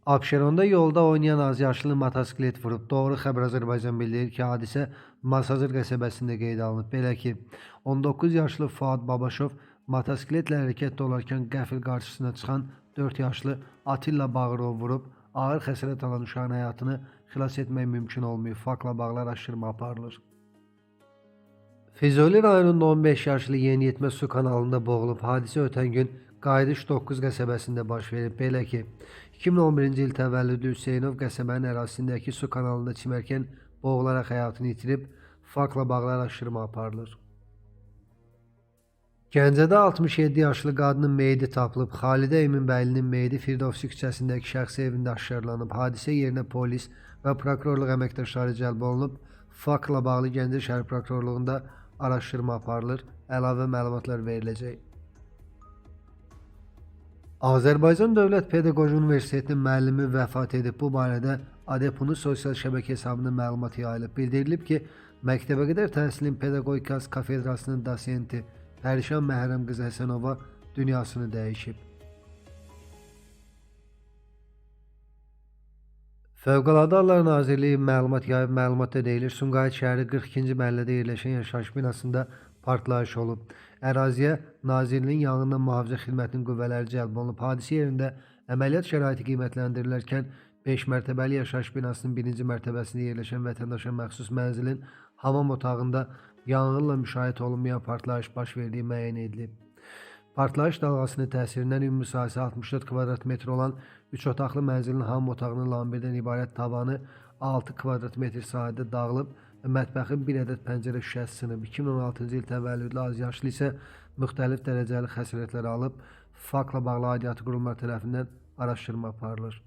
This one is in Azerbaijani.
Abşeronda yolda oynayan azyaşlı motosiklet vurub. Doğru xəbər Azərbaycan bildirir ki, hadisə Masazır qəsəbəsində qeydə alınıb. Belə ki, 19 yaşlı Fuad Babaşov motosikletlə hərəkətdə olarkən qəfil qarşısına çıxan 4 yaşlı Atilla Bağırov vurub. Ağır xəsarət alan uşağın həyatını xilas etmək mümkün olmayıb. Faktla bağlı araşdırma aparılır. Füzuli rayonunda 15 yaşlı yeniyetmə su kanalında boğulub. Hadisə ötən gün Qayıdış 9 qəsəbəsində baş verib. Belə ki, 2011-ci il təvəllüdlü Hüseynov qəsəbənin ərazisindəki su kanalında çimərkən boğularaq həyatını itirib. Faktla bağlı araşdırma aparılır. Gəncədə 67 yaşlı qadının meyidi tapılıb. Xalidə Eminbəylinin meyidi Firdovsi küçəsindəki şəxsi evində aşkarlanıb. Hadisə yerinə polis və prokurorluq əməkdaşları cəlb olunub. Faktla bağlı Gəncə şəhər prokurorluğunda araşdırma aparılır. Əlavə məlumatlar veriləcək. Azərbaycan Dövlət Pedaqoji Universitetinin müəllimi vəfat edib. Bu barədə ADEPU'nun sosial şəbəkə hesabında məlumat yayılıb. Bildirilib ki, məktəbəqədər təhsilin pedaqogikası kafedrasının dosenti Pərişan Məhrəm qızı Həsənova dünyasını dəyişib. Fövqəladə Hallar Nazirliyi məlumat yayıb. Məlumatda deyilir, Sumqayıt şəhəri 42-ci məhəllədə yerləşən yaşayış binasında partlayış olub. Əraziyə Nazirliyin yanğından mühafizə xidmətinin qüvvələri cəlb olunub. Hadisə yerində əməliyyat şəraiti qiymətləndirilərkən 5 mərtəbəli yaşayış binasının 1-ci mərtəbəsində yerləşən vətəndaşa məxsus mənzilin hamam otağında yanğınla müşahidə olunmayan partlayış baş verdiyi müəyyən edilib. Partlayış dalğasının təsirindən ümumi sahəsi 64 kvadrat metr olan 3 otaqlı mənzilin hamam otağının lambirdən ibarət tavanı 6 kvadrat metr sahədə dağılıb və mətbəxin bir ədəd pəncərə şüşəsi sınıb. 2016-cı il təvəllüdlü azyaşlı isə müxtəlif dərəcəli xəsarətlər alıb. Faktla bağlı aidiyyatı qurumlar tərəfindən araşdırma aparılır.